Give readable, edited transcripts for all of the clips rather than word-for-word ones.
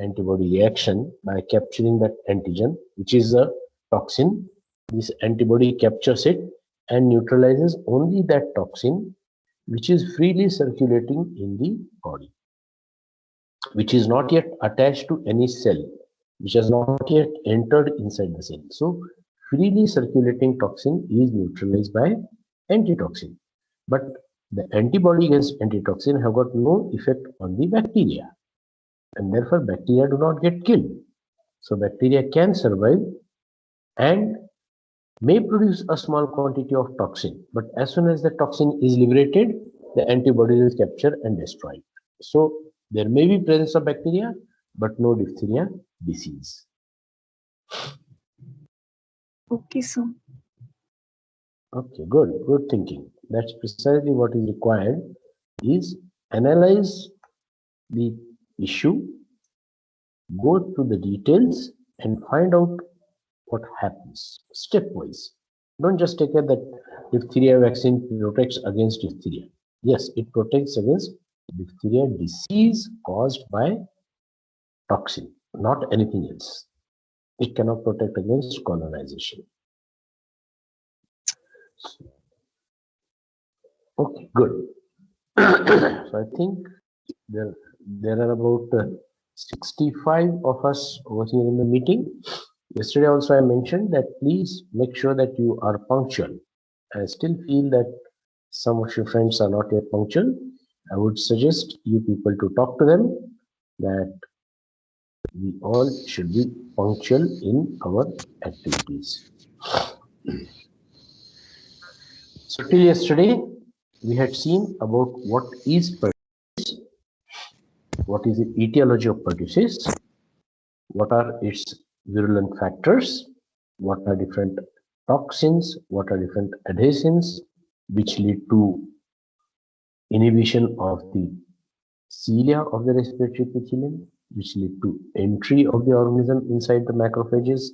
antibody reaction by capturing that antigen, which is a toxin. This antibody captures it and neutralizes only that toxin which is freely circulating in the body, which is not yet attached to any cell, which has not yet entered inside the cell. So freely circulating toxin is neutralized by antitoxin. But the antibody against antitoxin have got no effect on the bacteria, and therefore bacteria do not get killed. So bacteria can survive and may produce a small quantity of toxin, but as soon as the toxin is liberated, the antibody is captured and destroyed. So there may be presence of bacteria, but no diphtheria disease. Okay, sir. Okay, good thinking. That's precisely what is required, is analyze the issue, go through the details and find out what happens stepwise. Don't just take it that diphtheria vaccine protects against diphtheria. Yes, it protects against diphtheria disease caused by toxin, not anything else. It cannot protect against colonization. Okay, good. So I think there are about 65 of us over here in the meeting. Yesterday also I mentioned that please make sure that you are punctual. I still feel that some of your friends are not yet punctual. I would suggest you people to talk to them that we all should be punctual in our activities. So till yesterday, we had seen about what is pertussis, what is the etiology of pertussis, what are its virulent factors, what are different toxins, what are different adhesins which lead to inhibition of the cilia of the respiratory epithelium, which lead to entry of the organism inside the macrophages,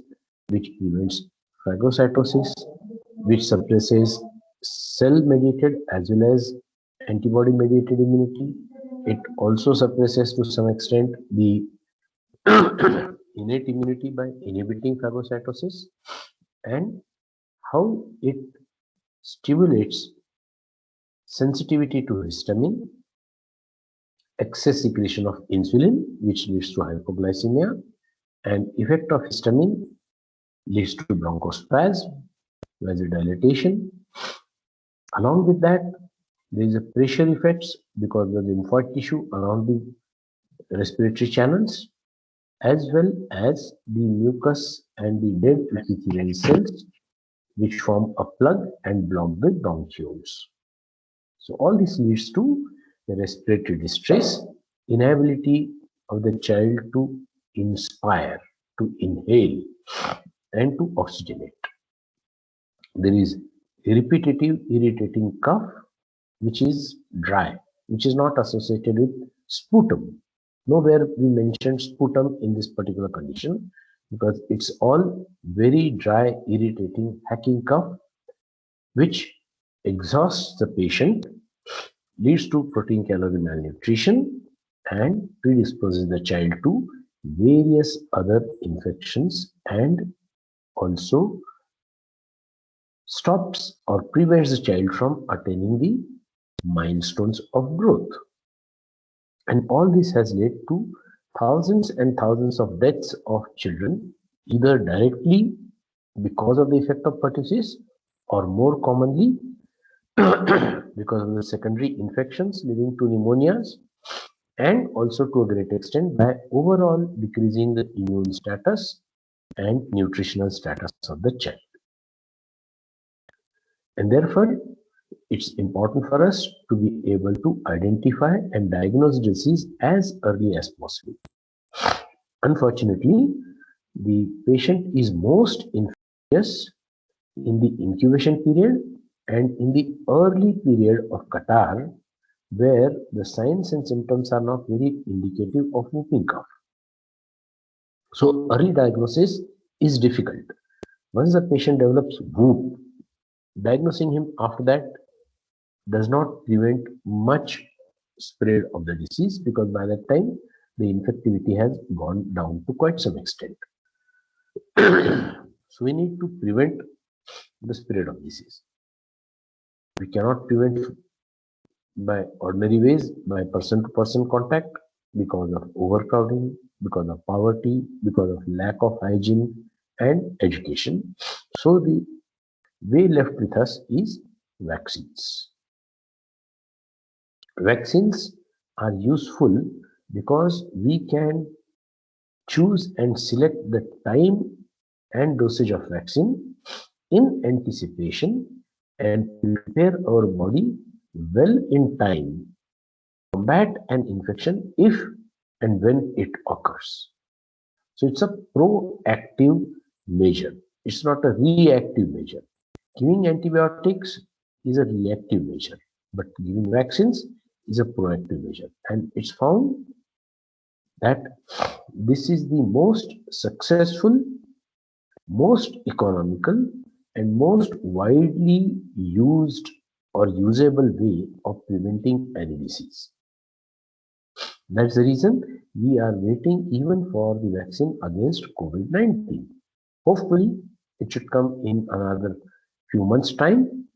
which prevents phagocytosis, which suppresses cell-mediated as well as antibody-mediated immunity. It also suppresses to some extent the innate immunity by inhibiting phagocytosis, and how it stimulates sensitivity to histamine, excess secretion of insulin, which leads to hypoglycemia, and effect of histamine leads to bronchospasm, vasodilatation. Along with that, there is a pressure effects because of the lymphoid tissue around the respiratory channels, as well as the mucus and the dead epithelial cells, which form a plug and block the bronchioles. So all this leads to the respiratory distress, inability of the child to inspire, to inhale, and to oxygenate. There is repetitive irritating cough, which is dry, which is not associated with sputum. Nowhere we mentioned sputum in this particular condition because it's all very dry, irritating, hacking cough, which exhausts the patient, leads to protein calorie malnutrition, and predisposes the child to various other infections, and also stops or prevents the child from attaining the milestones of growth. And all this has led to thousands and thousands of deaths of children, either directly because of the effect of pertussis, or more commonly because of the secondary infections leading to pneumonias, and also to a great extent by overall decreasing the immune status and nutritional status of the child. And therefore, it's important for us to be able to identify and diagnose disease as early as possible. Unfortunately, the patient is most infectious in the incubation period and in the early period of catarrh, where the signs and symptoms are not very indicative of whooping cough. So early diagnosis is difficult. Once the patient develops whoop, diagnosing him after that does not prevent much spread of the disease, because by that time the infectivity has gone down to quite some extent. So we need to prevent the spread of disease. We cannot prevent by ordinary ways, by person-to-person contact, because of overcrowding, because of poverty, because of lack of hygiene and education. So the way left with us is vaccines. Vaccines are useful because we can choose and select the time and dosage of vaccine in anticipation and prepare our body well in time to combat an infection if and when it occurs. So it's a proactive measure. It's not a reactive measure. Giving antibiotics is a reactive measure, but giving vaccines is a proactive measure. And it's found that this is the most successful, most economical, and most widely used or usable way of preventing any disease. That's the reason we are waiting even for the vaccine against COVID-19. Hopefully, it should come in another few months' time.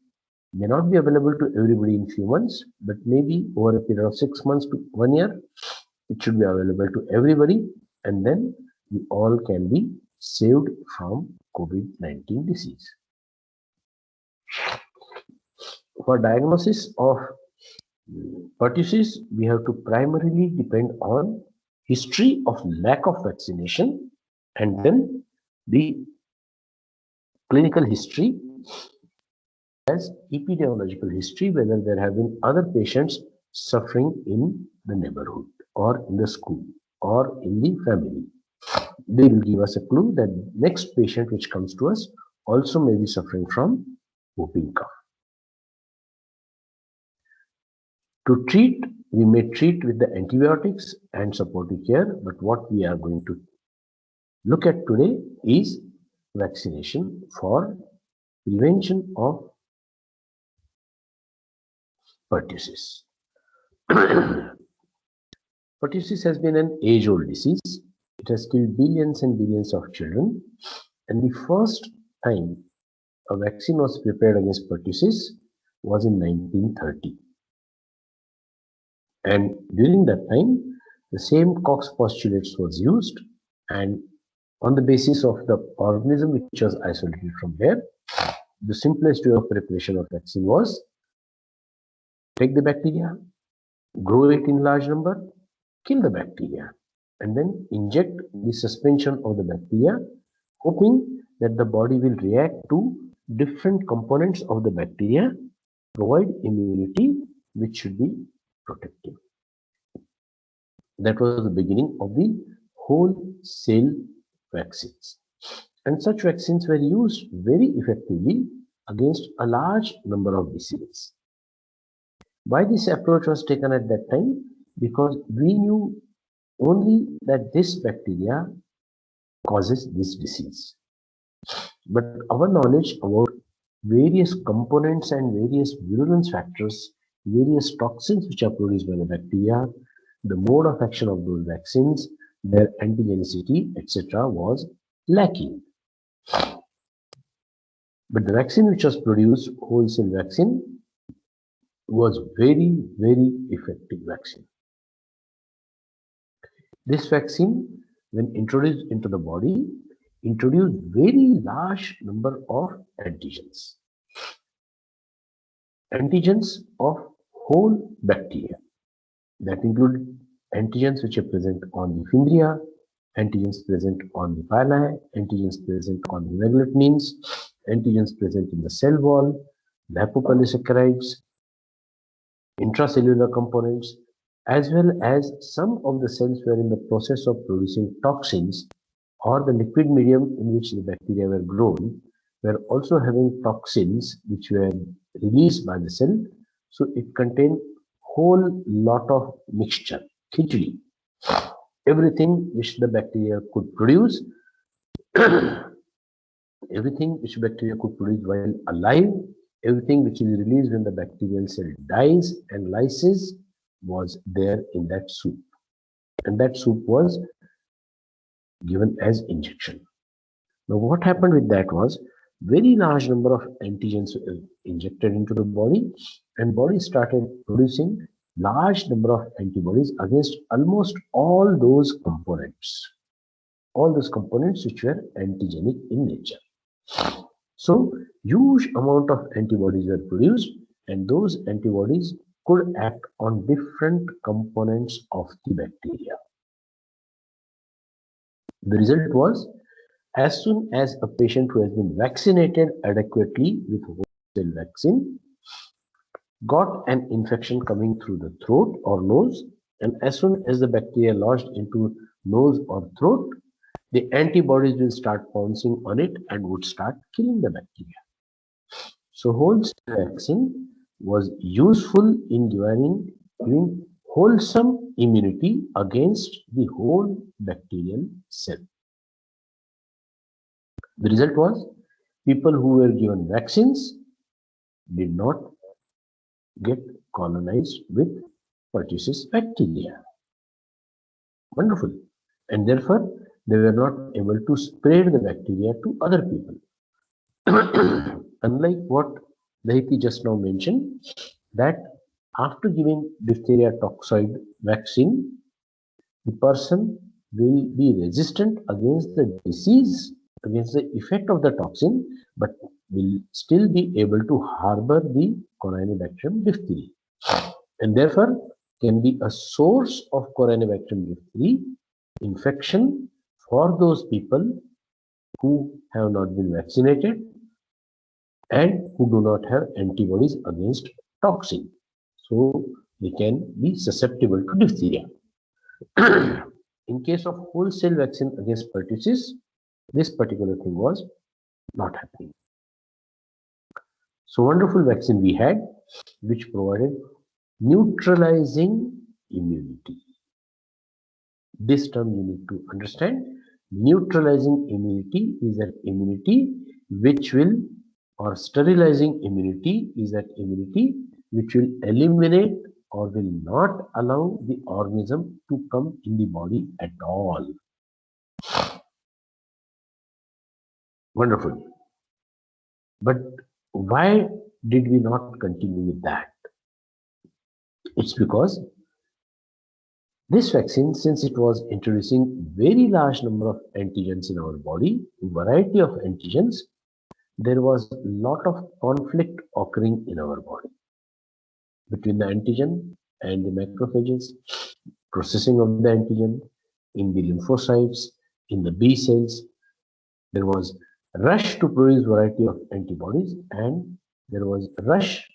May not be available to everybody in few months, but maybe over a period of 6 months to 1 year, it should be available to everybody, and then we all can be saved from COVID-19 disease. For diagnosis of pertussis, we have to primarily depend on history of lack of vaccination and then the clinical history as epidemiological history, whether there have been other patients suffering in the neighborhood or in the school or in the family. They will give us a clue that next patient which comes to us also may be suffering from whooping cough. To treat, we may treat with the antibiotics and supportive care, but what we are going to look at today is vaccination for prevention of pertussis. Pertussis has been an age-old disease. It has killed billions and billions of children, and the first time a vaccine was prepared against pertussis was in 1930. And during that time, the same Koch's postulates was used, and on the basis of the organism which was isolated from there, the simplest way of preparation of vaccine was take the bacteria, grow it in large number, kill the bacteria, and then inject the suspension of the bacteria, hoping that the body will react to different components of the bacteria, provide immunity which should be protective. That was the beginning of the wholesale vaccines. And such vaccines were used very effectively against a large number of diseases. Why this approach was taken at that time? Because we knew only that this bacteria causes this disease. But our knowledge about various components and various virulence factors, various toxins which are produced by the bacteria, the mode of action of those vaccines, their antigenicity, etc. was lacking. But the vaccine which was produced, wholesale vaccine, was very, very effective vaccine. This vaccine, when introduced into the body, introduced very large number of antigens. Antigens of whole bacteria. That include antigens which are present on the fimbriae, antigens present on the pili, antigens present on the megalutinins, antigens present in the cell wall, lipopolysaccharides, intracellular components, as well as some of the cells were in the process of producing toxins, or the liquid medium in which the bacteria were grown were also having toxins which were released by the cell. So it contained whole lot of mixture, khichdi, everything which the bacteria could produce, everything which bacteria could produce while alive, everything which is released when the bacterial cell dies and lyses was there in that soup. and that soup was given as injection. Now what happened with that was very large number of antigens were injected into the body, and body started producing large number of antibodies against almost all those components which were antigenic in nature. So huge amount of antibodies were produced, and those antibodies could act on different components of the bacteria. The result was, as soon as a patient who has been vaccinated adequately with whole cell vaccine got an infection coming through the throat or nose, and as soon as the bacteria lodged into nose or throat, the antibodies will start pouncing on it and would start killing the bacteria. So whole cell vaccine was useful in giving wholesome immunity against the whole bacterial cell. The result was, people who were given vaccines did not get colonized with pertussis bacteria. Wonderful. And therefore, they were not able to spread the bacteria to other people. Unlike what Dahiti just now mentioned, that after giving diphtheria toxoid vaccine, the person will be resistant against the disease, against the effect of the toxin, but will still be able to harbor the Corynebacterium diphtheria, and therefore can be a source of Corynebacterium diphtheria infection for those people who have not been vaccinated and who do not have antibodies against toxin. So they can be susceptible to diphtheria. In case of whole cell vaccine against pertussis, this particular thing was not happening. So wonderful vaccine we had, which provided neutralizing immunity. This term you need to understand. Neutralizing immunity is that immunity which will, or sterilizing immunity is that immunity which will eliminate or will not allow the organism to come in the body at all. Wonderful. But why did we not continue with that? It's because this vaccine, since it was introducing very large number of antigens in our body, variety of antigens, there was a lot of conflict occurring in our body between the antigen and the macrophages, processing of the antigen in the lymphocytes, in the B cells. There was a rush to produce variety of antibodies, and there was a rush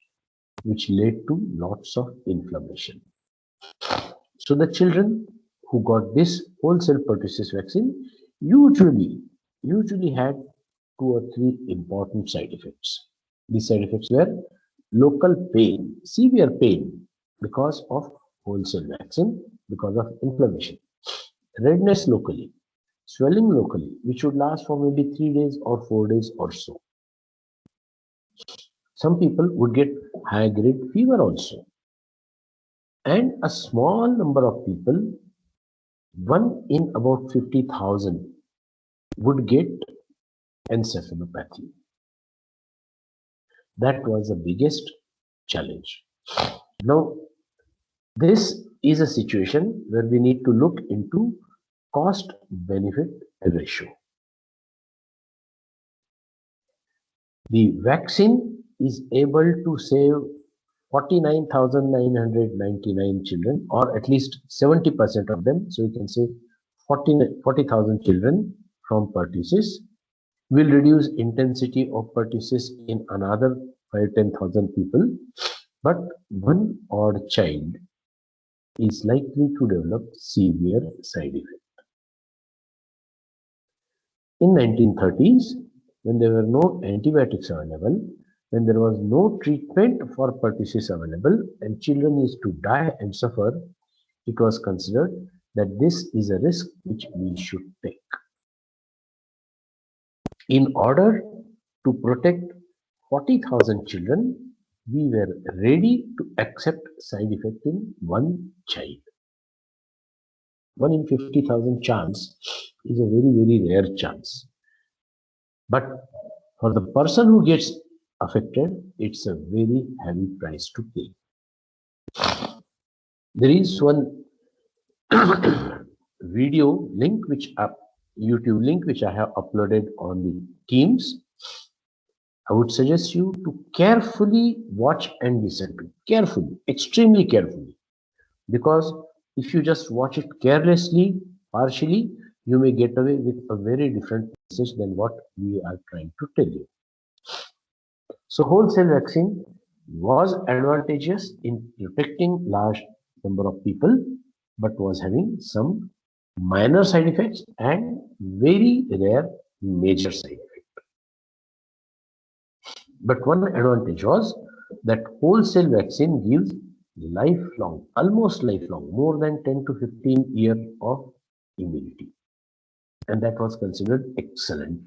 which led to lots of inflammation. So the children who got this whole cell pertussis vaccine usually had 2 or 3 important side effects. These side effects were local pain, severe pain because of whole cell vaccine, because of inflammation, redness locally, swelling locally, which would last for maybe 3 days or 4 days or so. Some people would get high grade fever also. And a small number of people, 1 in about 50,000, would get encephalopathy. That was the biggest challenge. Now, this is a situation where we need to look into cost-benefit ratio. The vaccine is able to save 49,999 children, or at least 70% of them. So you can say 40,000 children from pertussis, will reduce intensity of pertussis in another 5,000-10,000 people, but 1 odd child is likely to develop severe side effect. In 1930s, when there were no antibiotics available, when there was no treatment for pertussis available and children used to die and suffer, it was considered that this is a risk which we should take. In order to protect 40,000 children, we were ready to accept side effect in 1 child. 1 in 50,000 chance is a very, very rare chance. But for the person who gets affected, it's a very heavy price to pay. There is one video link YouTube link which I have uploaded on the Teams. I would suggest you to carefully watch and listen to, carefully, extremely carefully, because if you just watch it carelessly, partially, you may get away with a very different message than what we are trying to tell you. So wholesale vaccine was advantageous in protecting large number of people, but was having some minor side effects and very rare major side effects. But one advantage was that wholesale vaccine gives lifelong, almost lifelong, more than 10 to 15 years of immunity. And that was considered excellent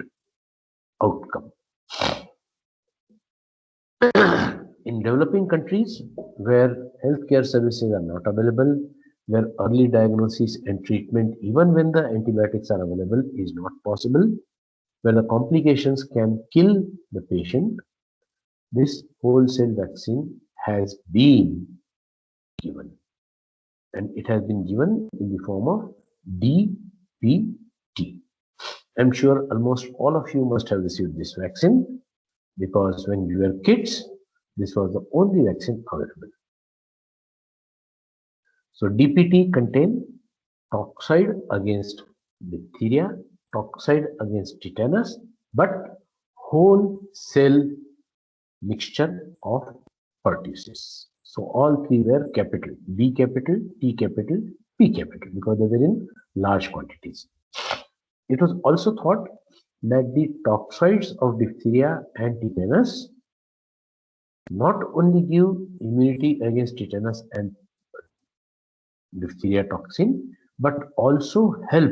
outcome. In developing countries where healthcare services are not available, where early diagnosis and treatment, even when the antibiotics are available, is not possible, where the complications can kill the patient, this wholesale vaccine has been given. And it has been given in the form of DPT. I'm sure almost all of you must have received this vaccine, because when we were kids, this was the only vaccine available. So DPT contains toxide against diphtheria, toxide against tetanus, but whole cell mixture of pertussis. So all three were capital, B capital, T capital, P capital, because they were in large quantities. It was also thought that the toxides of diphtheria and tetanus not only give immunity against tetanus and diphtheria toxin, but also help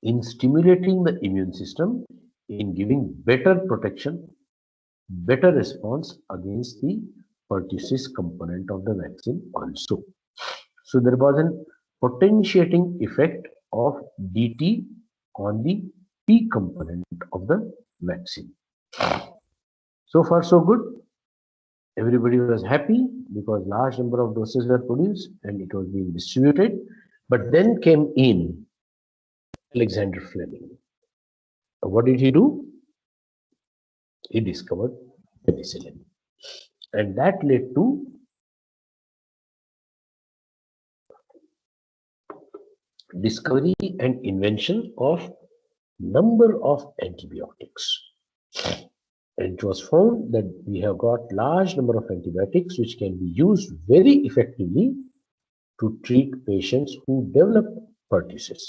in stimulating the immune system, in giving better protection, better response against the pertussis component of the vaccine also. So there was an potentiating effect of DT on the P component of the vaccine. So far so good. Everybody was happy because large number of doses were produced and it was being distributed. But then came in Alexander Fleming. What did he do? He discovered penicillin. And that led to discovery and invention of number of antibiotics. And it was found that we have got large number of antibiotics which can be used very effectively to treat patients who develop pertussis.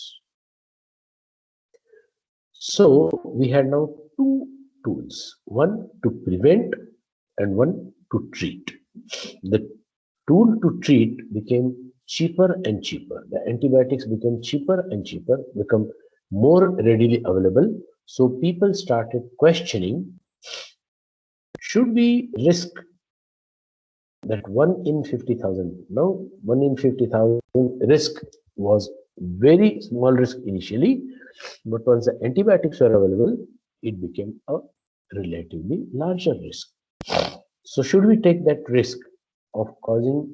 So we had now two tools, one to prevent and one to treat. The tool to treat became cheaper and cheaper. The antibiotics became cheaper and cheaper, become more readily available. So people started questioning, should we risk that 1 in 50,000? Now 1 in 50,000 risk was very small risk initially, but once the antibiotics were available, it became a relatively larger risk. So should we take that risk of causing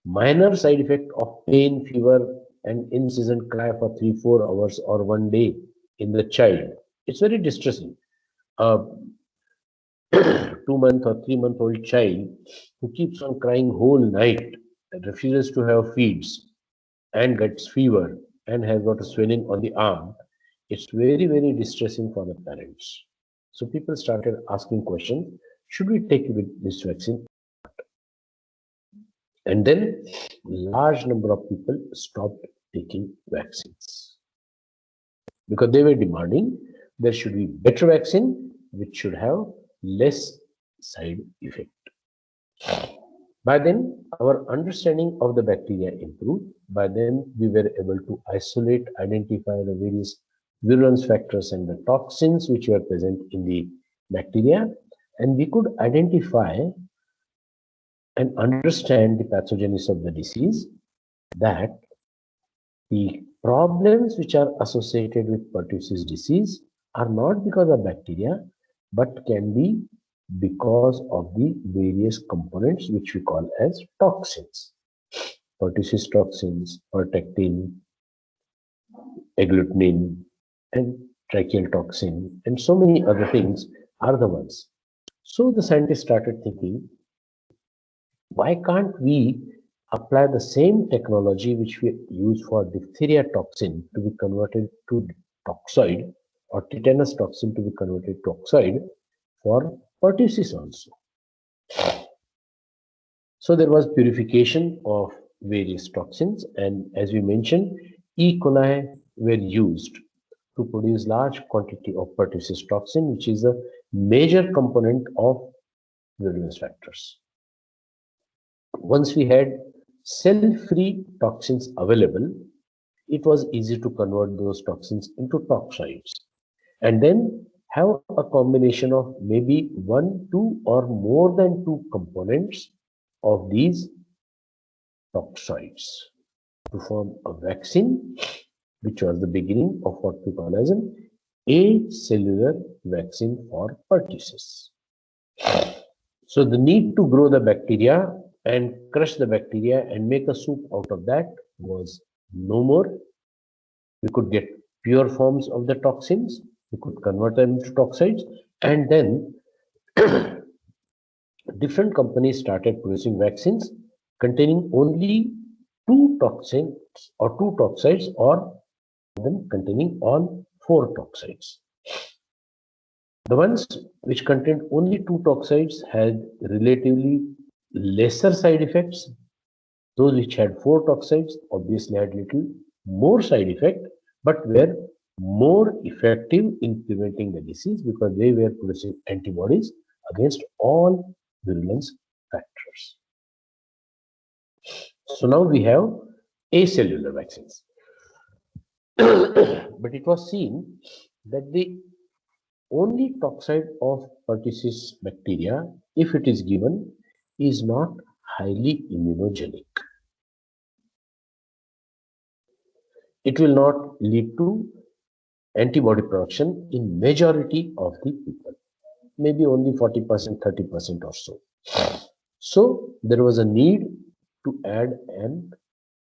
minor side effect of pain, fever, and in-season cry for 3-4 hours or 1 day in the child? It's very distressing. 2-month or 3-month-old child who keeps on crying whole night, refuses to have feeds, and gets fever and has got a swelling on the arm, it's very, very distressing for the parents. So people started asking questions, should we take this vaccine? And then large number of people stopped taking vaccines because they were demanding there should be better vaccine which should have less side effect. By then, our understanding of the bacteria improved. By then, we were able to isolate, identify the various virulence factors and the toxins which were present in the bacteria, and we could identify and understand the pathogenesis of the disease that the problems which are associated with pertussis disease are not because of bacteria, but can be because of the various components which we call as toxins. Pertussis toxins, pertectin, agglutinin, and tracheal toxin, and so many other things are the ones. So the scientists started thinking, why can't we apply the same technology which we use for diphtheria toxin to be converted to toxoid, or tetanus toxin to be converted to toxoid for pertussis also? So there was purification of various toxins, and as we mentioned, E. coli were used to produce large quantity of pertussis toxin, which is a major component of virulence factors. Once we had cell-free toxins available, it was easy to convert those toxins into toxoids, and then have a combination of maybe one, two, or more than two components of these toxoids to form a vaccine, which was the beginning of what we call as an acellular vaccine for pertussis. So the need to grow the bacteria and crush the bacteria and make a soup out of that was no more. We could get pure forms of the toxins, we could convert them into toxoids, and then different companies started producing vaccines containing only two toxins or two toxoids, or them containing all four toxoids. The ones which contained only two toxoids had relatively lesser side effects. Those which had four toxoids obviously had little more side effect, but were more effective in preventing the disease because they were producing antibodies against all virulence factors. So now we have acellular vaccines. But it was seen that the only toxoid of pertussis bacteria, if it is given, is not highly immunogenic. It will not lead to antibody production in majority of the people, maybe only 40%, 30% or so. So there was a need to add an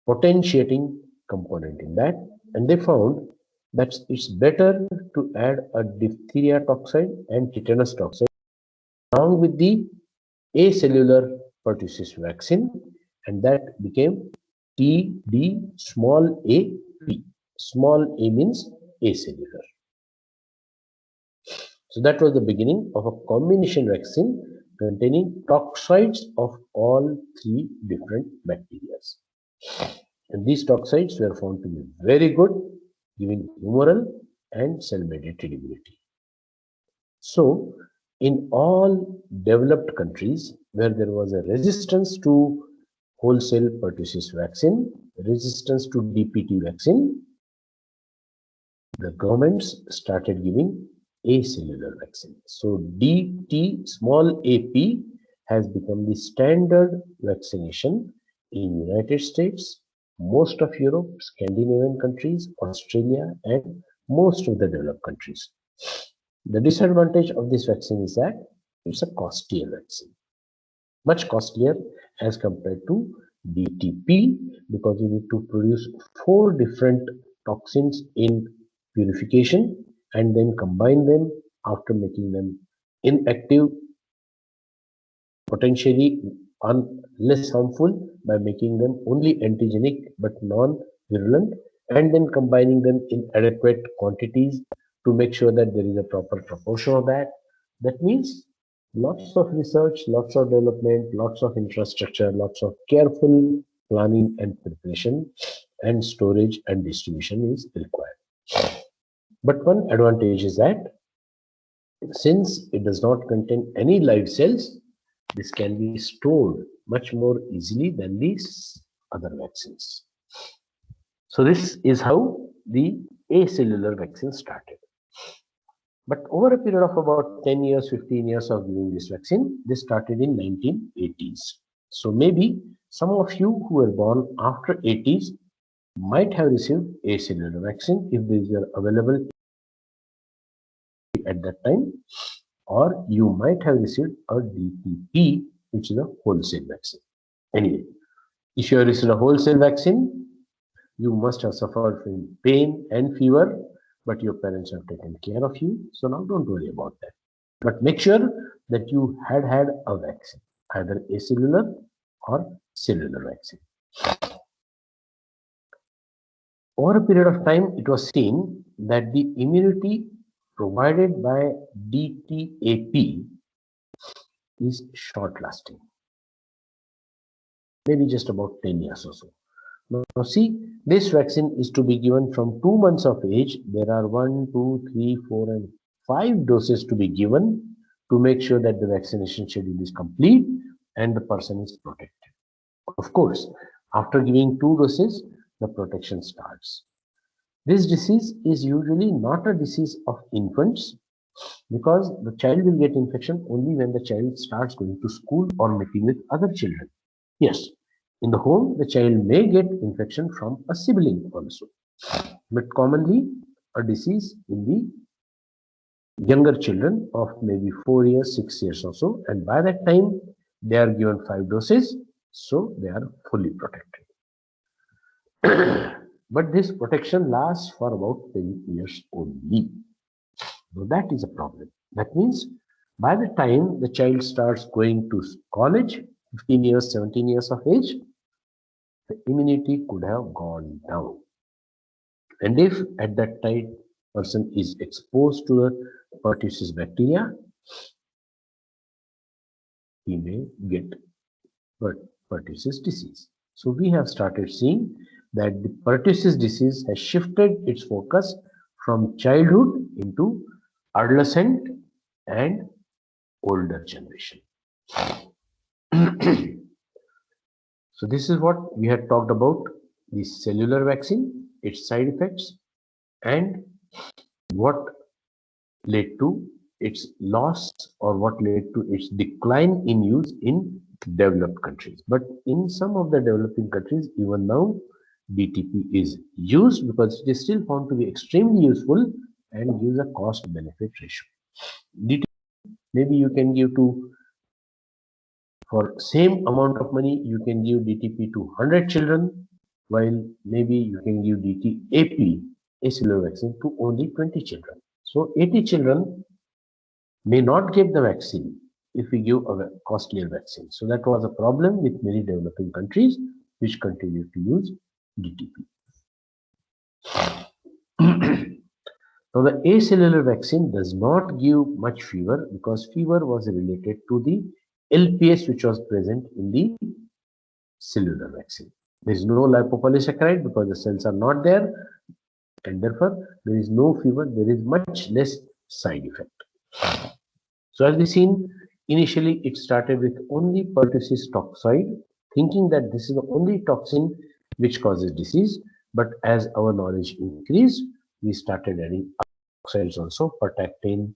potentiating component in that, and they found that it's better to add a diphtheria toxoid and tetanus toxoid along with the acellular pertussis vaccine, and that became TD small a p. Small a means acellular. So that was the beginning of a combination vaccine containing toxoids of all three different bacteria. And these toxoids were found to be very good, giving humoral and cell-mediated immunity. So, in all developed countries where there was a resistance to wholesale pertussis vaccine, resistance to DPT vaccine, the governments started giving acellular vaccine. So DT small AP has become the standard vaccination in United States, most of Europe, Scandinavian countries, Australia, and most of the developed countries. The disadvantage of this vaccine is that it's a costlier vaccine, much costlier as compared to DTP, because you need to produce 4 different toxins in purification and then combine them after making them inactive, potentially less harmful by making them only antigenic but non-virulent, and then combining them in adequate quantities to make sure that there is a proper proportion of that. That means lots of research, lots of development, lots of infrastructure, lots of careful planning and preparation, and storage and distribution is required. But one advantage is that since it does not contain any live cells, this can be stored much more easily than these other vaccines. So this is how the acellular vaccine started. But over a period of about 10 years, 15 years of giving this vaccine, this started in 1980s. So maybe Some of you who were born after 80s might have received acellular vaccine if these were available at that time, or you might have received a DTP, which is a wholesale vaccine. Anyway, if you have received a wholesale vaccine, you must have suffered from pain and fever, but your parents have taken care of you. So now don't worry about that. But make sure that you had a vaccine, either acellular or cellular vaccine. Over a period of time, it was seen that the immunity provided by DTAP is short-lasting, maybe just about 10 years or so. Now see, this vaccine is to be given from 2 months of age. There are 1, 2, 3, 4 and 5 doses to be given to make sure that the vaccination schedule is complete and the person is protected. Of course, after giving 2 doses, the protection starts. This disease is usually not a disease of infants because the child will get infection only when the child starts going to school or meeting with other children. Yes, in the home, the child may get infection from a sibling also, but commonly a disease in the younger children of maybe 4 years, 6 years or so, and by that time they are given 5 doses, so they are fully protected. But this protection lasts for about 10 years only. So that is a problem. That means by the time the child starts going to college, 15 years, 17 years of age, the immunity could have gone down. And if at that time person is exposed to the Pertusis bacteria, he may get Pertusis disease. So we have started seeing that the Pertusis disease has shifted its focus from childhood into adolescent and older generation. So this is what we had talked about the cellular vaccine, its side effects, and what led to its loss or what led to its decline in use in developed countries. But in some of the developing countries, even now, DTP is used because it is still found to be extremely useful and gives a cost-benefit ratio. DTP, maybe you can give to, for same amount of money, you can give DTP to 100 children, while maybe you can give DTAP, acellular vaccine, to only 20 children. So 80 children may not get the vaccine if we give a costlier vaccine. So that was a problem with many developing countries which continue to use DTP. Now the acellular vaccine does not give much fever because fever was related to the LPS which was present in the cellular vaccine. There is no lipopolysaccharide because the cells are not there, and therefore there is no fever, there is much less side effect. So as we seen, initially it started with only Pertusis toxoid, thinking that this is the only toxin which causes disease, but as our knowledge increased, we started adding toxoids also, pertactin,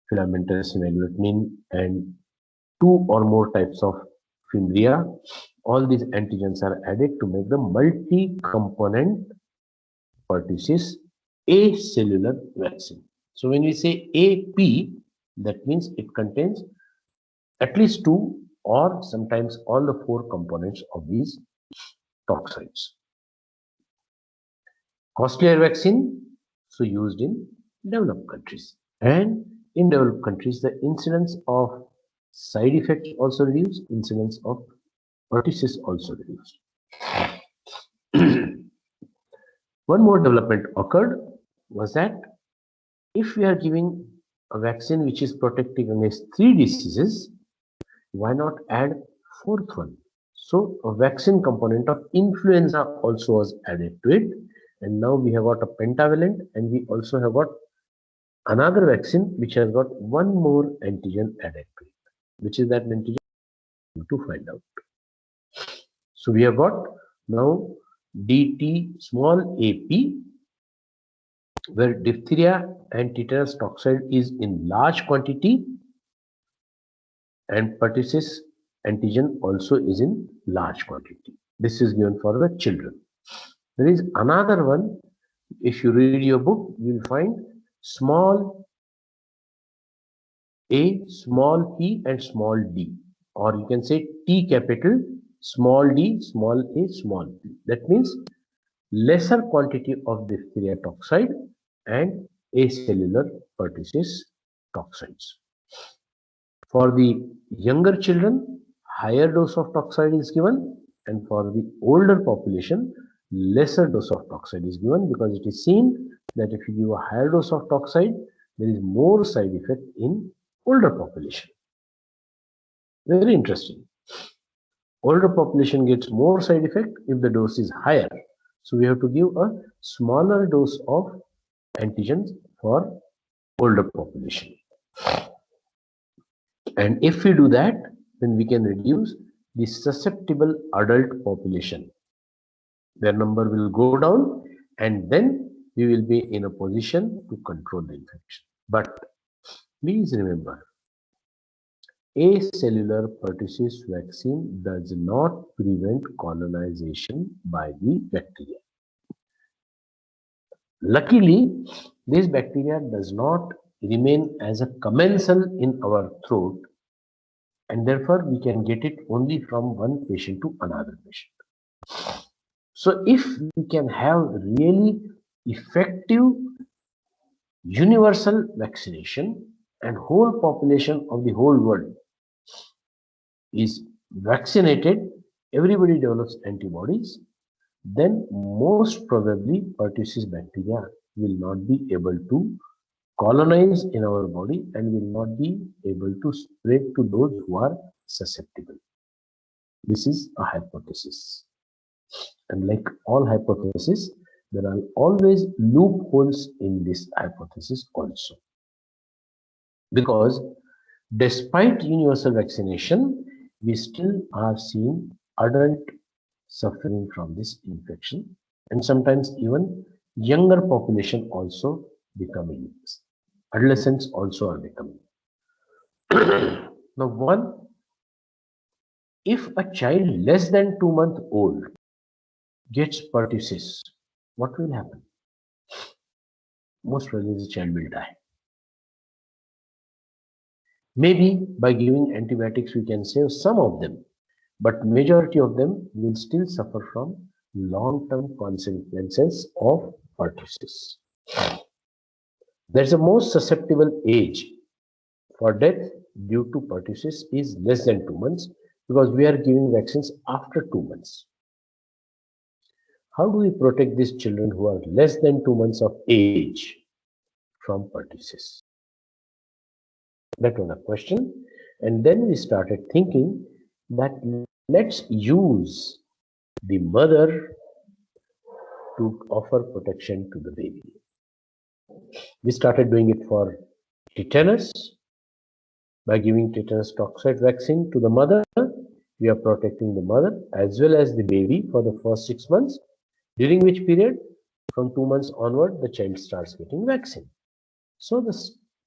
filamentous semaglutinin, and 2 or more types of Fimbria. All these antigens are added to make the multi-component Pertusis acellular vaccine. So when we say AP, that means it contains at least 2 or sometimes all the 4 components of these toxoids. Costlier vaccine, so used in developed countries. And in developed countries, the incidence of side effects also reduced, incidence of Pertusis also reduced. One more development occurred was that if we are giving a vaccine which is protecting against 3 diseases, why not add 4th one? So a vaccine component of influenza also was added to it, and now we have got a pentavalent, and we also have got another vaccine which has got 1 more antigen added to it. Which is that antigen? To find out. So we have got now DT small AP, where diphtheria and tetanus toxoid is in large quantity, and Pertussis antigen also is in large quantity. This is given for the children. There is another one. If you read your book, you will find small a, small p, and small d, or you can say T capital, small d, small a, small p. That means lesser quantity of diphtheria toxide and acellular pertussis toxins. For the younger children, higher dose of toxide is given, and for the older population, lesser dose of toxide is given, because it is seen that if you give a higher dose of toxide, there is more side effect in older population. Very interesting. Older population gets more side effect if the dose is higher. So we have to give a smaller dose of antigens for older population. And if we do that, then we can reduce the susceptible adult population. Their number will go down, and then we will be in a position to control the infection. But please remember, acellular pertussis vaccine does not prevent colonization by the bacteria. Luckily, this bacteria does not remain as a commensal in our throat, and therefore we can get it only from one patient to another patient. So if we can have really effective universal vaccination and whole population of the whole world is vaccinated, everybody develops antibodies, then most probably pertussis bacteria will not be able to colonize in our body and will not be able to spread to those who are susceptible. This is a hypothesis. And like all hypotheses, there are always loopholes in this hypothesis also. Because despite universal vaccination, we still are seeing adult suffering from this infection, and sometimes even younger population also becoming, adolescents also are becoming. Now, if a child less than 2 months old gets pertussis, what will happen? Most probably the child will die. Maybe by giving antibiotics we can save some of them, but majority of them will still suffer from long-term consequences of pertussis. There's a most susceptible age for death due to pertussis is less than 2 months, because we are giving vaccines after 2 months. How do we protect these children who are less than 2 months of age from pertussis? That was a question. And then we started thinking that let's use the mother to offer protection to the baby. We started doing it for tetanus. By giving tetanus toxoid vaccine to the mother, we are protecting the mother as well as the baby for the first 6 months, during which period, from 2 months onward, the child starts getting vaccine. So the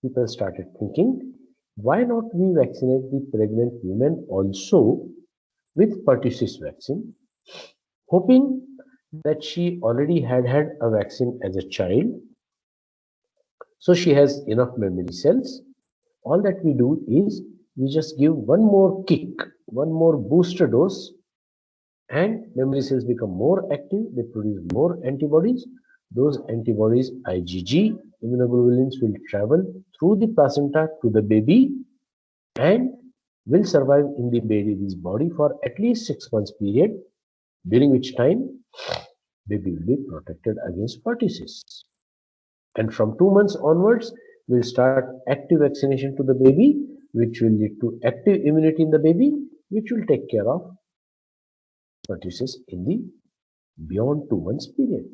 people started thinking, why not we vaccinate the pregnant women also with pertussis vaccine, hoping that she already had a vaccine as a child, so she has enough memory cells. All that we do is we just give one more kick, one more booster dose, and memory cells become more active, they produce more antibodies. Those antibodies, IgG, immunoglobulins, will travel through the placenta to the baby and will survive in the baby's body for at least 6 months period, during which time baby will be protected against pertussis. And from 2 months onwards, we'll start active vaccination to the baby, which will lead to active immunity in the baby, which will take care of pertussis in the beyond 2 months period.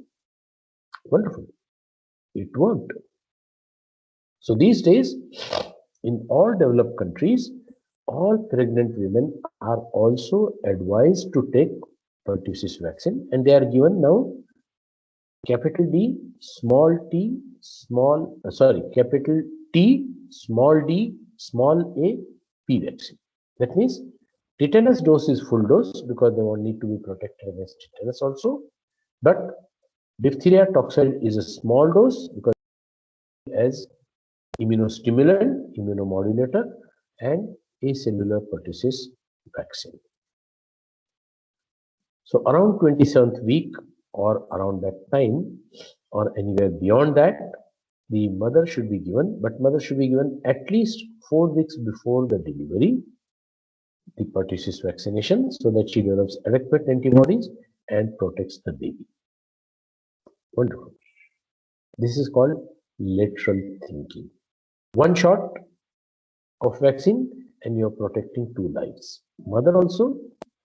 Wonderful. It won't. So these days, in all developed countries, all pregnant women are also advised to take pertussis vaccine, and they are given now capital D, small t, capital T, small d, small a, P vaccine. That means Tetanus dose is full dose because they won't need to be protected against tetanus also. But diphtheria toxoid is a small dose because as immunostimulant, immunomodulator, and acellular pertussis vaccine. So around 27th week or around that time or anywhere beyond that, the mother should be given, but mother should be given at least 4 weeks before the delivery, the pertussis vaccination, so that she develops adequate antibodies and protects the baby. Wonderful. This is called lateral thinking. One shot of vaccine and you're protecting 2 lives, mother also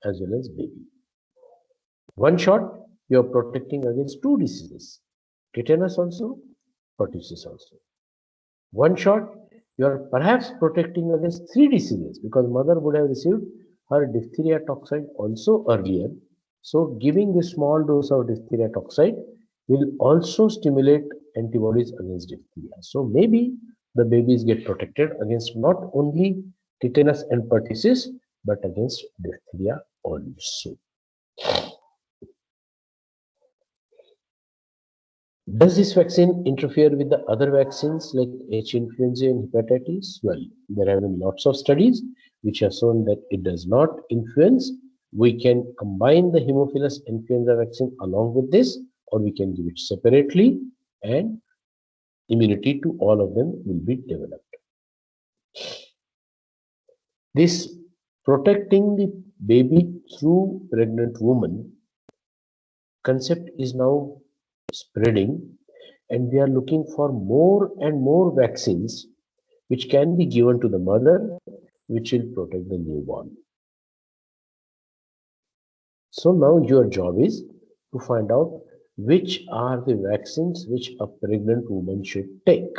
as well as baby. One shot, you're protecting against 2 diseases, tetanus also, pertussis also. One shot, you are perhaps protecting against 3 diseases because mother would have received her diphtheria toxoid also earlier. So giving this small dose of diphtheria toxoid will also stimulate antibodies against diphtheria. So maybe the babies get protected against not only tetanus and pertussis but against diphtheria also. Does this vaccine interfere with the other vaccines like H influenza and hepatitis? Well, there have been lots of studies which have shown that it does not influence. We can combine the Haemophilus influenza vaccine along with this, or we can give it separately, and immunity to all of them will be developed. This protecting the baby through pregnant woman concept is now spreading, and we are looking for more and more vaccines which can be given to the mother, which will protect the newborn. So now your job is to find out which are the vaccines which a pregnant woman should take.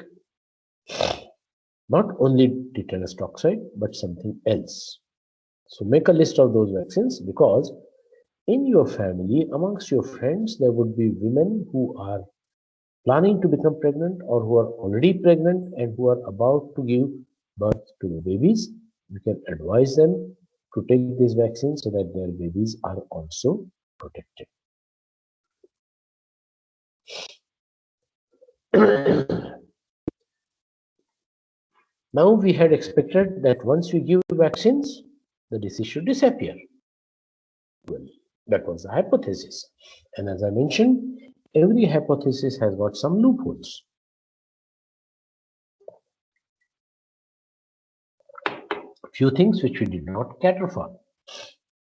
Not only tetanus toxoid, but something else. So make a list of those vaccines, because in your family, amongst your friends, there would be women who are planning to become pregnant or who are already pregnant and who are about to give birth to the babies. You can advise them to take these vaccines so that their babies are also protected. Now we had expected that once we give vaccines, the disease should disappear. Well, that was the hypothesis. And as I mentioned, every hypothesis has got some loopholes. A few things which we did not cater for.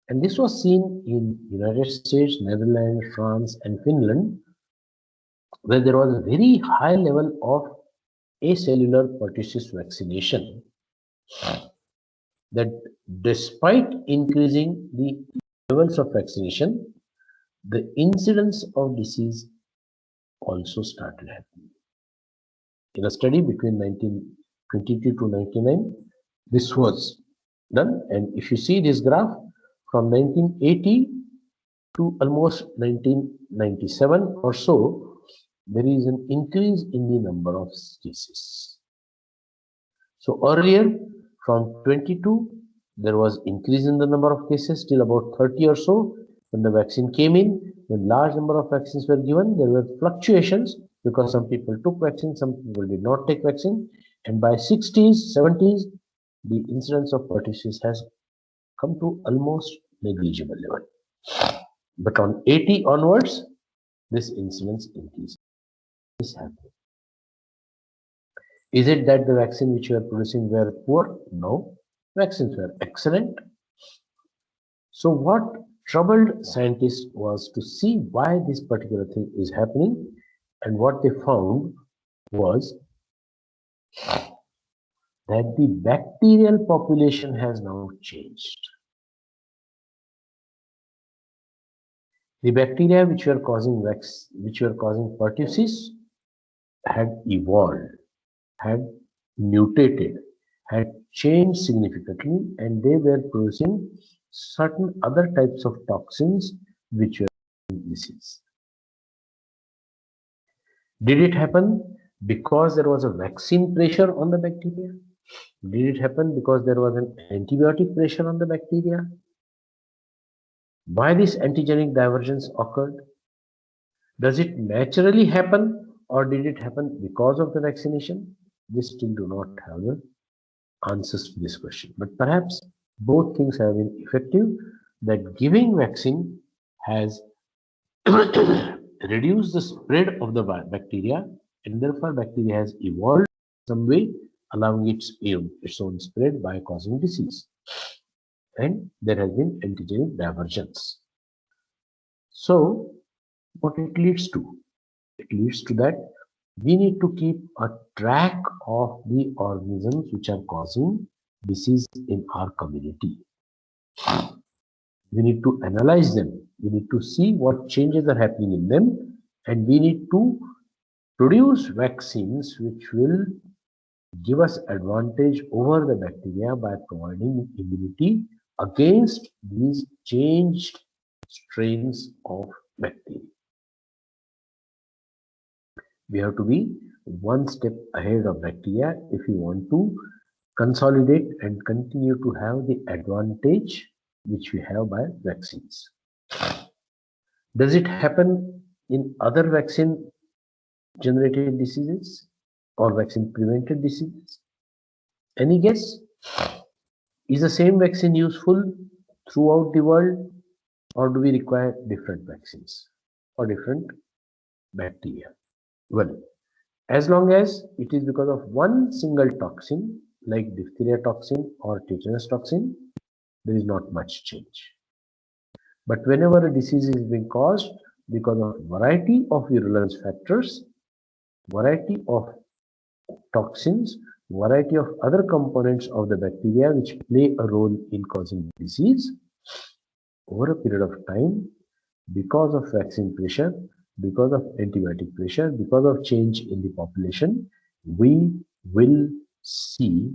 And this was seen in United States, Netherlands, France, and Finland, where there was a very high level of acellular pertussis vaccination, that despite increasing the levels of vaccination, the incidence of disease also started happening. In a study between 1922 to 1999, this was done, and if you see this graph from 1980 to almost 1997 or so, there is an increase in the number of cases. So earlier, from 22, there was increase in the number of cases till about 30 or so. When the vaccine came in, when large number of vaccines were given, there were fluctuations because some people took vaccine, some people did not take vaccine. And by 60s, 70s, the incidence of pertussis has come to almost negligible level. But on 80 onwards, this incidence increase is happening. Is it that the vaccine which we are producing were poor? No, vaccines were excellent. So what troubled scientists was to see why this particular thing is happening, and what they found was that the bacterial population has now changed. The bacteria which were causing pertussis had evolved, had mutated, had changed significantly, and they were producing certain other types of toxins which were disease. Did it happen because there was a vaccine pressure on the bacteria? Did it happen because there was an antibiotic pressure on the bacteria? Why this antigenic divergence occurred? Does it naturally happen or did it happen because of the vaccination? We still do not have the answers to this question. But perhaps both things have been effective, that giving vaccine has reduced the spread of the bacteria, and therefore bacteria has evolved some way, allowing its own spread by causing disease. And there has been antigenic divergence. So what it leads to? It leads to that we need to keep a track of the organisms which are causing disease in our community. We need to analyze them. We need to see what changes are happening in them, and we need to produce vaccines which will give us advantage over the bacteria by providing immunity against these changed strains of bacteria. We have to be one step ahead of bacteria if we want to consolidate and continue to have the advantage which we have by vaccines. Does it happen in other vaccine generated diseases or vaccine prevented diseases? Any guess? Is the same vaccine useful throughout the world, or do we require different vaccines or different bacteria? Well, as long as it is because of one single toxin like diphtheria toxin or tetanus toxin, there is not much change. But whenever a disease is being caused because of variety of virulence factors, variety of toxins, variety of other components of the bacteria which play a role in causing disease, over a period of time, because of vaccine pressure, because of antibiotic pressure, because of change in the population, we will see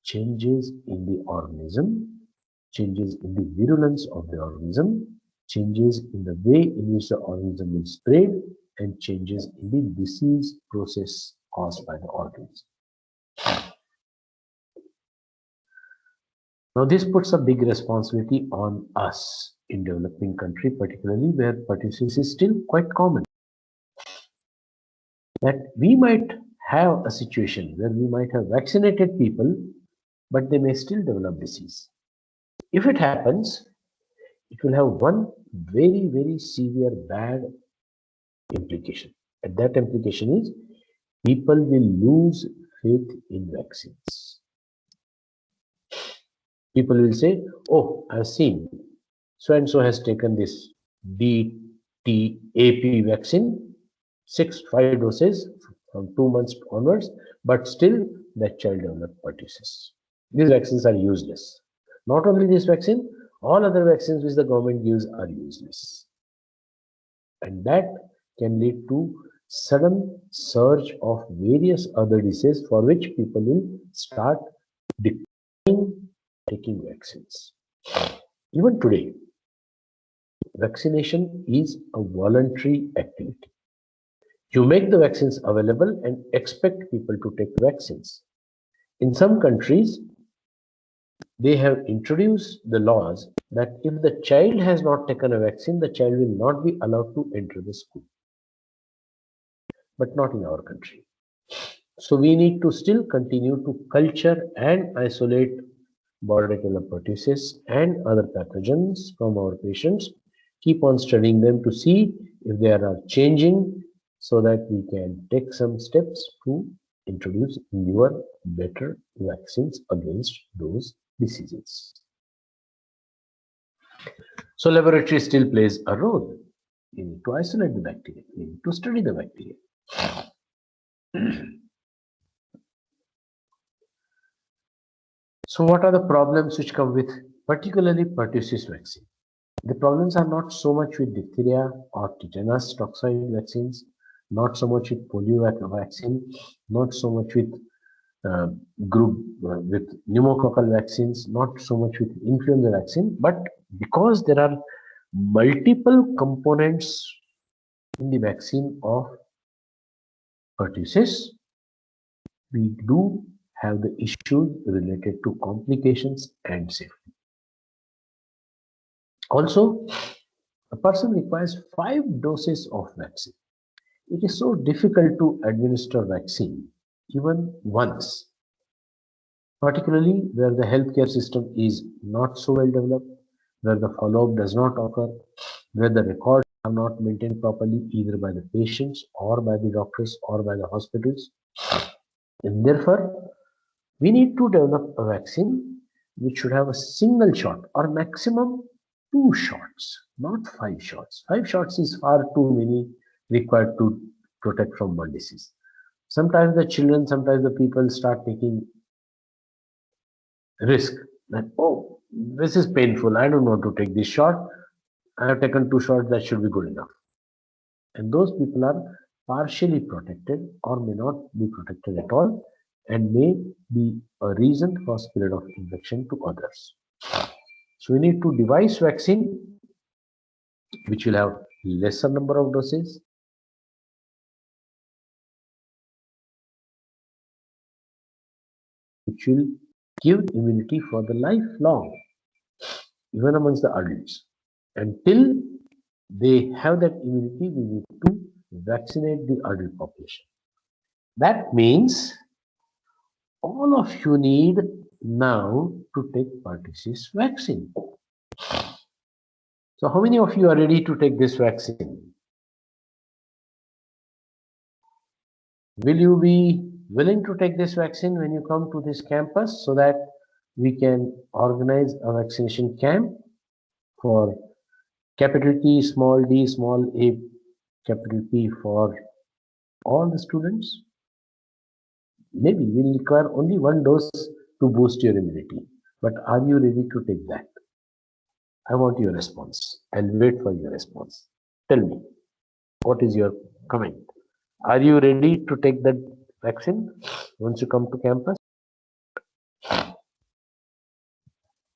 changes in the organism, changes in the virulence of the organism, changes in the way in which the organism will spread, and changes in the disease process caused by the organism. Now this puts a big responsibility on us in developing country, particularly where pertussis is still quite common. That we might have a situation where we might have vaccinated people, but they may still develop disease. If it happens, it will have one very, very severe bad implication. And that implication is people will lose faith in vaccines. People will say, oh, I've seen so and so has taken this DTAP vaccine, 5 doses from 2 months onwards, but still that child developed pertussis. These vaccines are useless. Not only this vaccine, all other vaccines which the government gives are useless. And that can lead to sudden surge of various other diseases for which people will start declining taking vaccines. Even today, vaccination is a voluntary activity. You make the vaccines available and expect people to take vaccines. In some countries, they have introduced the laws that if the child has not taken a vaccine, the child will not be allowed to enter the school. But not in our country. So we need to still continue to culture and isolate Bordetella pertussis and other pathogens from our patients. Keep on studying them to see if they are changing, so that we can take some steps to introduce newer, better vaccines against those diseases. So laboratory still plays a role. We need to isolate the bacteria. We need to study the bacteria. So what are the problems which come with particularly pertussis vaccine? The problems are not so much with diphtheria or tetanus toxoid vaccines, not so much with polio vaccine, not so much with with pneumococcal vaccines, not so much with influenza vaccine, but because there are multiple components in the vaccine of pertussis, we do have the issues related to complications and safety. Also, a person requires 5 doses of vaccine. It is so difficult to administer vaccine even once, particularly where the healthcare system is not so well developed, where the follow-up does not occur, where the records are not maintained properly either by the patients or by the doctors or by the hospitals. And therefore, we need to develop a vaccine which should have a single shot or maximum 2 shots, not 5 shots. 5 shots is far too many required to protect from one disease. Sometimes the children, sometimes the people start taking risk that, oh, this is painful, I don't want to take this shot, I have taken 2 shots, that should be good enough. And those people are partially protected or may not be protected at all and may be a reason for spread of infection to others. So we need to devise vaccine which will have lesser number of doses, which will give immunity for the lifelong, even amongst the adults. Until they have that immunity, we need to vaccinate the adult population. That means all of you need now to take Pertusis vaccine. So how many of you are ready to take this vaccine? Will you be willing to take this vaccine when you come to this campus so that we can organize a vaccination camp for capital T, small d, small a, capital P for all the students? Maybe we will require only 1 dose to boost your immunity. But are you ready to take that? I want your response. I'll wait for your response. Tell me, what is your comment? Are you ready to take that vaccine once you come to campus?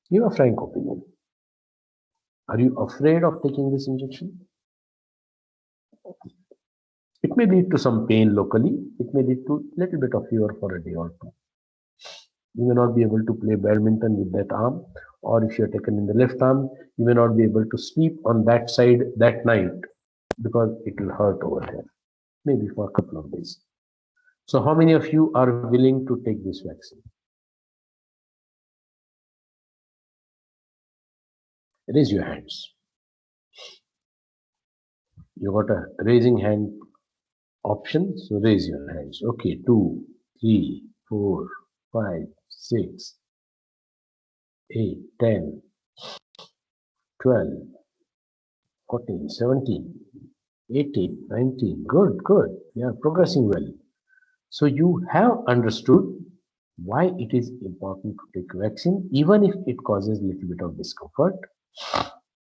Give a frank opinion. Are you afraid of taking this injection? It may lead to some pain locally. It may lead to a little bit of fever for a day or two. You may not be able to play badminton with that arm, or if you're taken in the left arm, you may not be able to sleep on that side that night because it will hurt over there, maybe for a couple of days. So how many of you are willing to take this vaccine? Raise your hands. You got a raising hand option, so raise your hands. Okay, 2, 3, 4, 5, 6, 8, 10, 12, 14, 17, 18, 19. Good, good. You are progressing well. So you have understood why it is important to take vaccine, even if it causes a little bit of discomfort.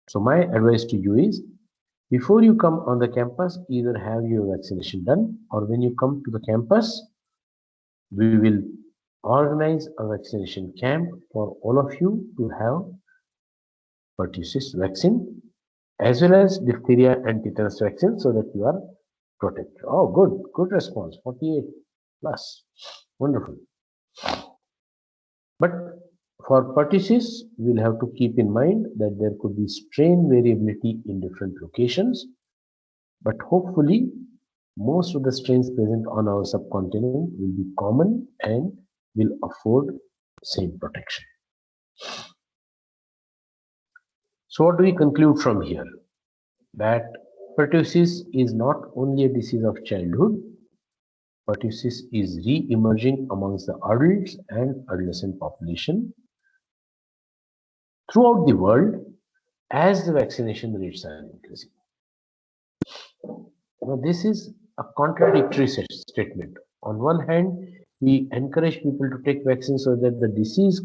So my advice to you is, before you come on the campus, either have your vaccination done, or when you come to the campus, we will organize a vaccination camp for all of you to have Pertusis vaccine as well as diphtheria and tetanus vaccine so that you are protected. Oh, good response, 48 plus, wonderful. But for Pertusis, we'll have to keep in mind that there could be strain variability in different locations, but hopefully most of the strains present on our subcontinent will be common and will afford same protection. So what do we conclude from here? That Pertusis is not only a disease of childhood, Pertusis is re-emerging amongst the adults and adolescent population throughout the world as the vaccination rates are increasing. Now, this is a contradictory statement. On one hand, we encourage people to take vaccines so that the disease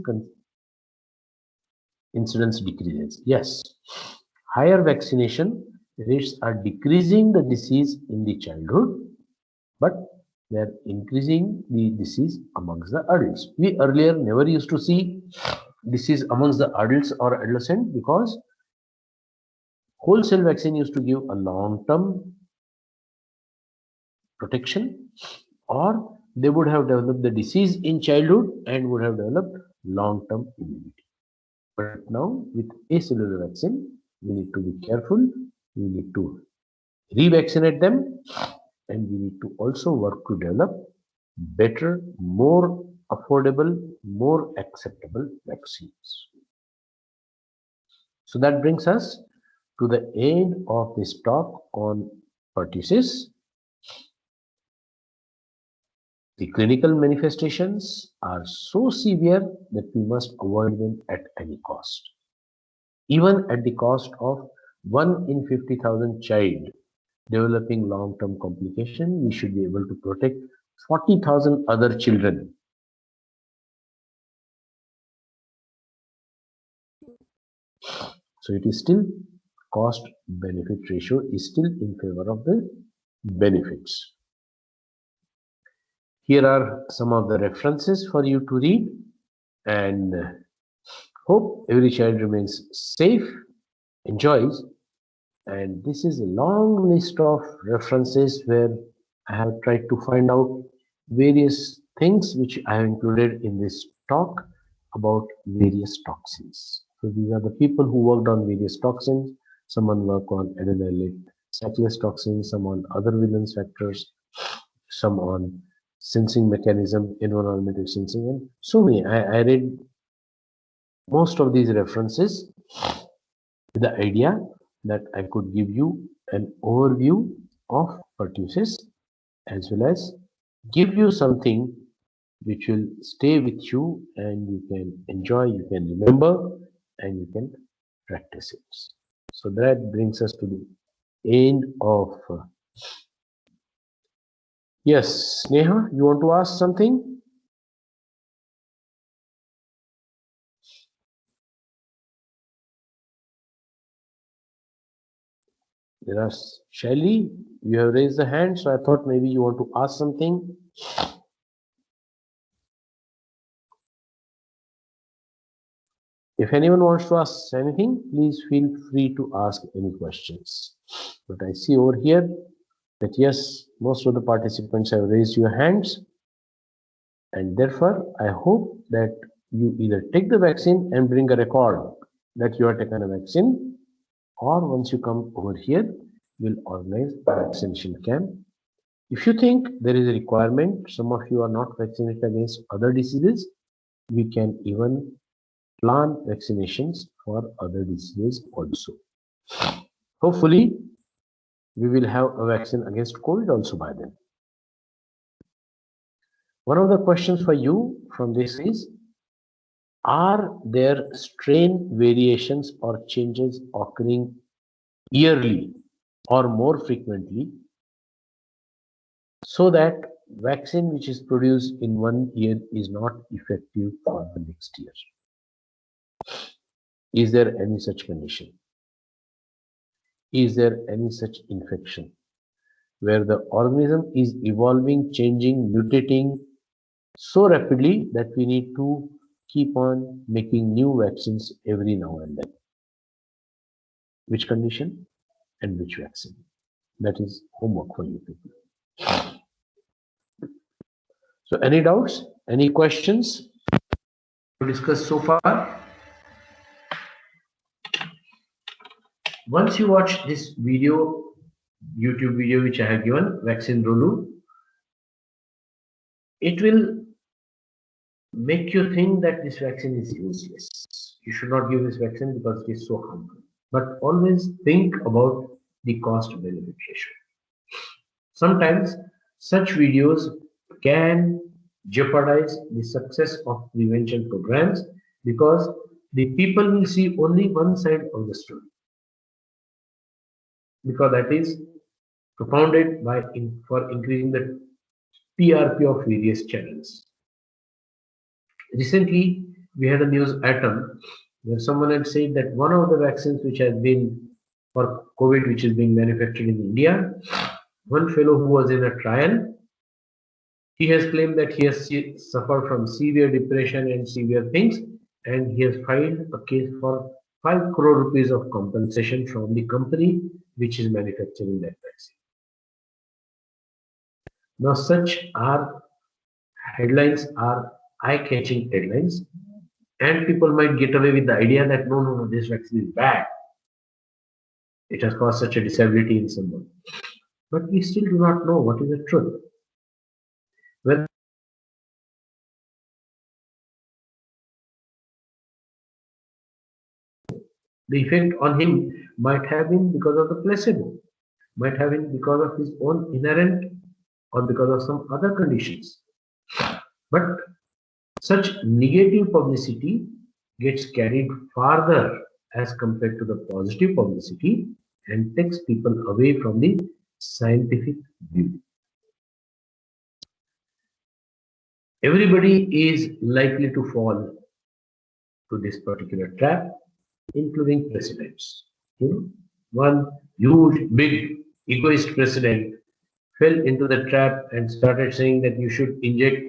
incidence decreases. Yes, higher vaccination rates are decreasing the disease in the childhood, but they are increasing the disease amongst the adults. We earlier never used to see disease amongst the adults or adolescent because wholesale vaccine used to give a long-term protection, or they would have developed the disease in childhood and would have developed long-term immunity. But now with acellular vaccine, we need to be careful, we need to revaccinate them, and we need to also work to develop better, more affordable, more acceptable vaccines. So that brings us to the end of this talk on pertussis. The clinical manifestations are so severe that we must avoid them at any cost. Even at the cost of 1 in 50,000 child developing long-term complication, we should be able to protect 40,000 other children. So it is still cost-benefit ratio is still in favor of the benefits. Here are some of the references for you to read, and hope every child remains safe, enjoys. And this is a long list of references where I have tried to find out various things which I have included in this talk about various toxins. So these are the people who worked on various toxins. Someone worked on adenylyl cyclase toxins, some on other valence factors, some on sensing mechanism, environmental sensing, and so many. I read most of these references with the idea that I could give you an overview of pertussis as well as give you something which will stay with you and you can enjoy, you can remember, and you can practice it. So that brings us to the end of. Yes, Neha, you want to ask something? There are Shelly, you have raised the hand, so I thought maybe you want to ask something. If anyone wants to ask anything, please feel free to ask any questions. But I see over here that yes, most of the participants have raised your hands, and therefore I hope that you either take the vaccine and bring a record that you are taken a vaccine, or once you come over here, we'll organize a vaccination camp. If you think there is a requirement, some of you are not vaccinated against other diseases, we can even plan vaccinations for other diseases also. Hopefully, we will have a vaccine against COVID also by then. One of the questions for you from this is, are there strain variations or changes occurring yearly or more frequently so that vaccine which is produced in 1 year is not effective for the next year? Is there any such condition? Is there any such infection where the organism is evolving, changing, mutating so rapidly that we need to keep on making new vaccines every now and then? Which condition and which vaccine? That is homework for you people. So any doubts, any questions to discuss so far? Once you watch this video, YouTube video which I have given, vaccine rule, it will make you think that this vaccine is useless. You should not give this vaccine because it is so harmful. But always think about the cost-benefit ratio. Sometimes such videos can jeopardize the success of prevention programs because the people will see only one side of the story, because that is propounded by for increasing the TRP of various channels. Recently, we had a news item where someone had said that one of the vaccines which has been for COVID, which is being manufactured in India, one fellow who was in a trial, he has claimed that he has suffered from severe depression and severe things, and he has filed a case for 5 crore rupees of compensation from the company which is manufacturing that vaccine. Now, such are headlines are eye-catching headlines, and people might get away with the idea that no, this vaccine is bad. It has caused such a disability in someone. But we still do not know what is the truth. Whether the effect on him might have been because of the placebo, might have been because of his own inherent or because of some other conditions. But such negative publicity gets carried farther as compared to the positive publicity and takes people away from the scientific view. Everybody is likely to fall to this particular trap, including presidents. One huge, big, egoist president fell into the trap and started saying that you should inject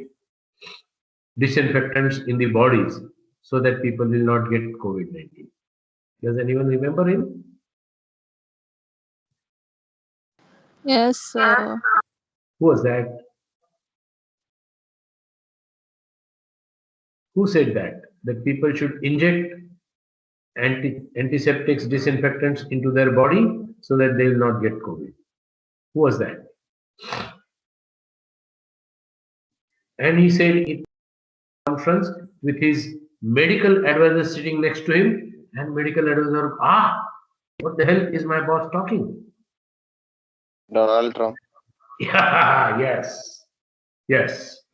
disinfectants in the bodies so that people will not get COVID-19. Does anyone remember him? Yes. Who was that? Who said that? That people should inject antiseptics, disinfectants into their body so that they will not get COVID. Who was that? And he said it in a conference with his medical advisor sitting next to him, and medical advisor, what the hell is my boss talking? Donald Trump. Yeah, yes,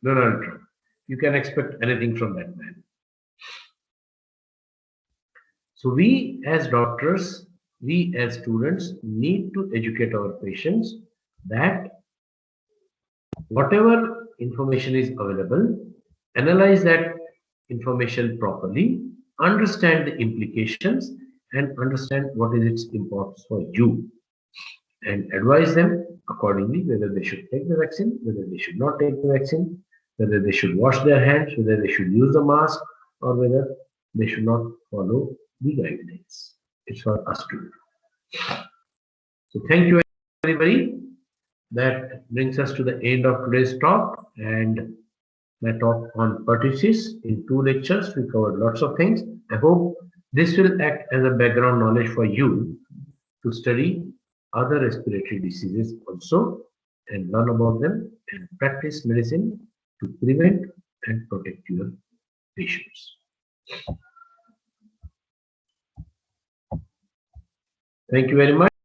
Donald Trump. You can expect anything from that man. So we as doctors, we as students need to educate our patients that whatever information is available, analyze that information properly, understand the implications, and understand what is its importance for you, and advise them accordingly whether they should take the vaccine, whether they should not take the vaccine, whether they should wash their hands, whether they should use the mask, or whether they should not follow the guidelines. It's for us to do. So thank you everybody. That brings us to the end of today's talk and my talk on pertussis. In 2 lectures, we covered lots of things. I hope this will act as a background knowledge for you to study other respiratory diseases also and learn about them and practice medicine to prevent and protect your patients. Thank you very much.